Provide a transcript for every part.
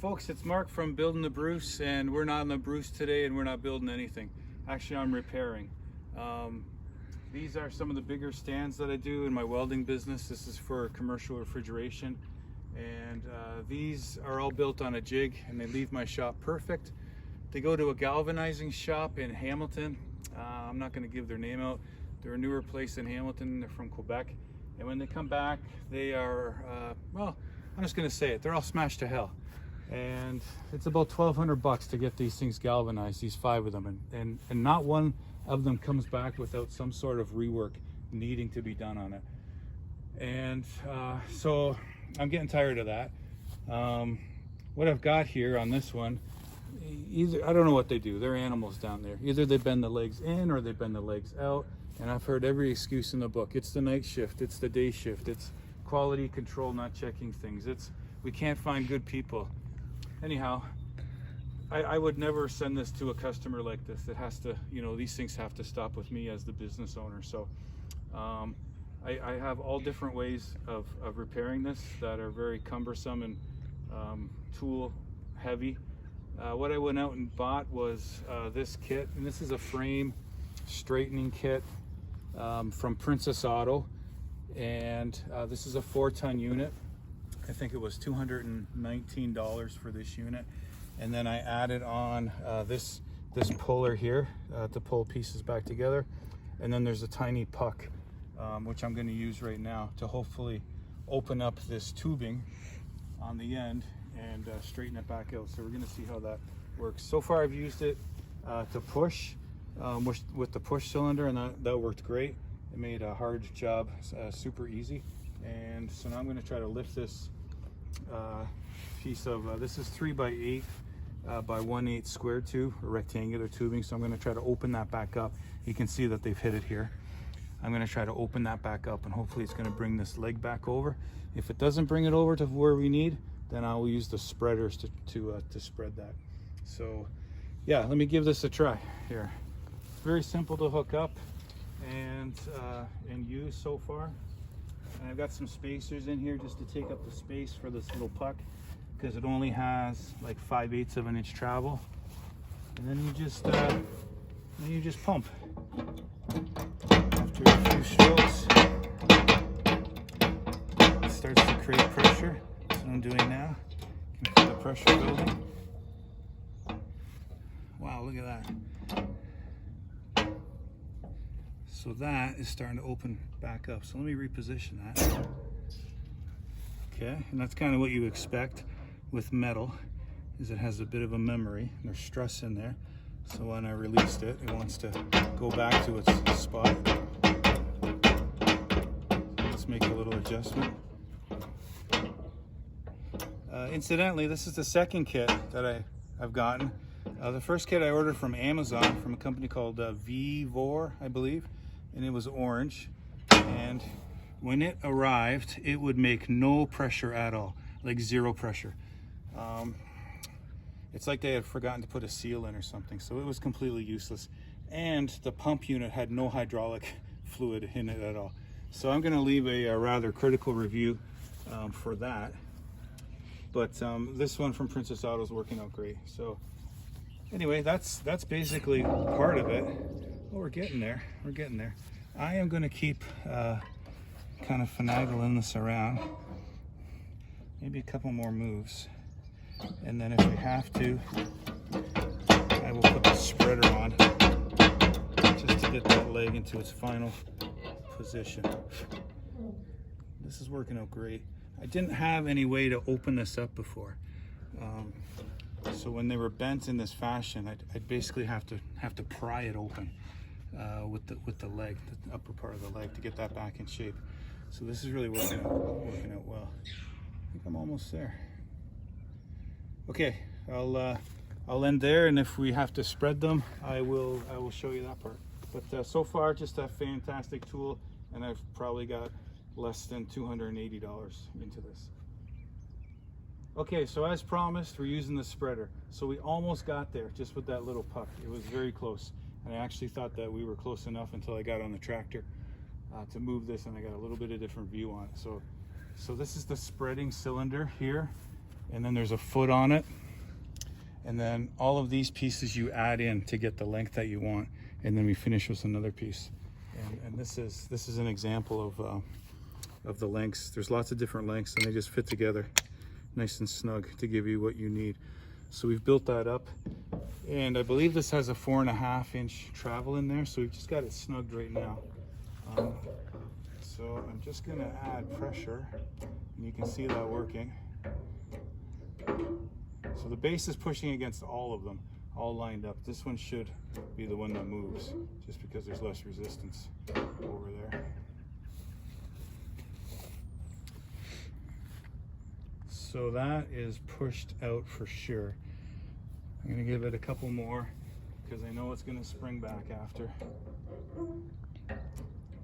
Folks, it's Mark from Building the Bruce, and we're not in the Bruce today, and we're not building anything. Actually, I'm repairing. These are some of the bigger stands that I do in my welding business. This is for commercial refrigeration, and these are all built on a jig, and they leave my shop perfect. They go to a galvanizing shop in Hamilton. I'm not going to give their name out. They're a newer place in Hamilton. They're from Quebec, and when they come back, they are well, I'm just going to say it, they're all smashed to hell. And it's about $1,200 to get these things galvanized, these 5 of them, and not one of them comes back without some sort of rework needing to be done on it. And so I'm getting tired of that. What I've got here on this one, either, I don't know what they do, they're animals down there. Either they bend the legs in or they bend the legs out, and I've heard every excuse in the book. It's the night shift, it's the day shift, it's quality control not checking things, it's we can't find good people. Anyhow, I would never send this to a customer like this. It has to, you know, these things have to stop with me as the business owner. So I have all different ways of repairing this that are very cumbersome and tool heavy. What I went out and bought was this kit, and this is a frame straightening kit from Princess Auto, and this is a 4-ton unit. I think it was $219 for this unit, and then I added on this puller here to pull pieces back together, and then there's a tiny puck which I'm going to use right now to hopefully open up this tubing on the end and straighten it back out. So we're going to see how that works. So far I've used it to push with the push cylinder, and that worked great. It made a hard job super easy. And so now I'm going to try to lift this piece of this is 3x8 by 1/8 square tube, or rectangular tubing. So I'm going to try to open that back up. You can see that they've hit it here. I'm going to try to open that back up, and hopefully it's going to bring this leg back over. If it doesn't bring it over to where we need, then I will use the spreaders to spread that. So yeah, let me give this a try here. Very simple to hook up and use so far. And I've got some spacers in here just to take up the space for this little puck, because it only has like 5/8 of an inch travel. And then you just pump. After a few strokes, it starts to create pressure. That's what I'm doing now. You can feel the pressure building. Wow, look at that. So that is starting to open back up. So let me reposition that. Okay, and that's kind of what you expect with metal, is it has a bit of a memory. There's stress in there. So when I released it, it wants to go back to its spot. Let's make a little adjustment. Incidentally, this is the second kit that I've gotten. The first kit I ordered from Amazon from a company called V-Vor, I believe. And it was orange, and when it arrived it would make no pressure at all, like 0 pressure. It's like they had forgotten to put a seal in or something, so it was completely useless, and the pump unit had no hydraulic fluid in it at all. So I'm going to leave a rather critical review for that, but this one from Princess Auto is working out great. So anyway, that's basically part of it. Well, we're getting there. We're getting there. I am going to keep kind of finagling this around. Maybe a couple more moves. And then if we have to, I will put the spreader on just to get that leg into its final position. This is working out great. I didn't have any way to open this up before. So when they were bent in this fashion, I'd basically have to pry it open. With the leg, the upper part of the leg, to get that back in shape. So this is really working out well. I think I'm almost there. Okay, I'll end there, and if we have to spread them, I will show you that part. But so far, just a fantastic tool, and I've probably got less than $280 into this. Okay, so as promised, we're using the spreader. So we almost got there just with that little puck. It was very close. And I actually thought that we were close enough until I got on the tractor to move this, and I got a little bit of different view on it. So this is the spreading cylinder here, and then there's a foot on it, and then all of these pieces you add in to get the length that you want, and then we finish with another piece. And this is an example of the lengths. There's lots of different lengths, and they just fit together nice and snug to give you what you need. So we've built that up, and I believe this has a 4.5 inch travel in there, so we've just got it snugged right now. So I'm just gonna add pressure, and you can see that working. So the base is pushing against all of them, all lined up. This one should be the one that moves, just because there's less resistance over there. So that is pushed out for sure. I'm gonna give it a couple more because I know it's gonna spring back after.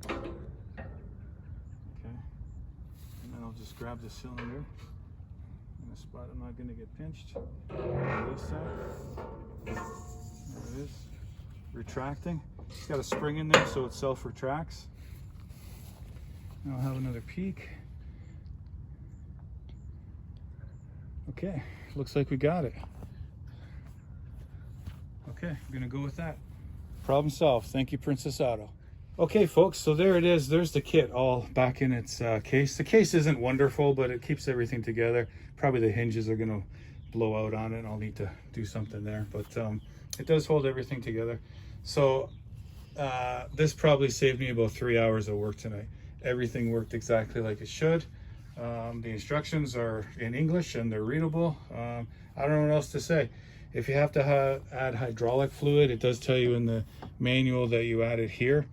Okay, and then I'll just grab the cylinder in a spot I'm not gonna get pinched. This side, there it is, retracting. It's got a spring in there so it self-retracts. Now I'll have another peek. Okay, looks like we got it. Okay, I'm gonna go with that. Problem solved. Thank you, Princess Auto. Okay, folks, so there it is. There's the kit all back in its case. The case isn't wonderful, but it keeps everything together. Probably the hinges are gonna blow out on it. I'll need to do something there, but it does hold everything together. So this probably saved me about 3 hours of work tonight. Everything worked exactly like it should. The instructions are in English and they're readable. I don't know what else to say. If you have to add hydraulic fluid, it does tell you in the manual that you add it here.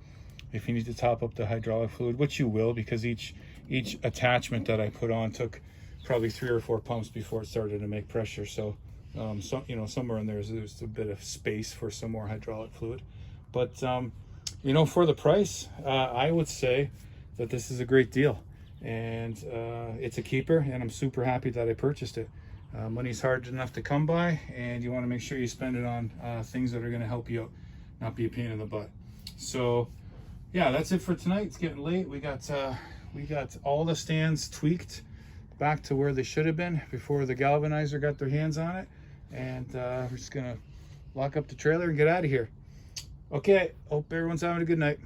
If you need to top up the hydraulic fluid, which you will, because each attachment that I put on took probably 3 or 4 pumps before it started to make pressure. So, you know, somewhere in there's a bit of space for some more hydraulic fluid. But you know, for the price, I would say that this is a great deal, and it's a keeper, and I'm super happy that I purchased it. Money's hard enough to come by, and you want to make sure you spend it on things that are going to help you out, not be a pain in the butt. So yeah, that's it for tonight. It's getting late. We got all the stands tweaked back to where they should have been before the galvanizer got their hands on it, and we're just gonna lock up the trailer and get out of here. Okay, hope everyone's having a good night.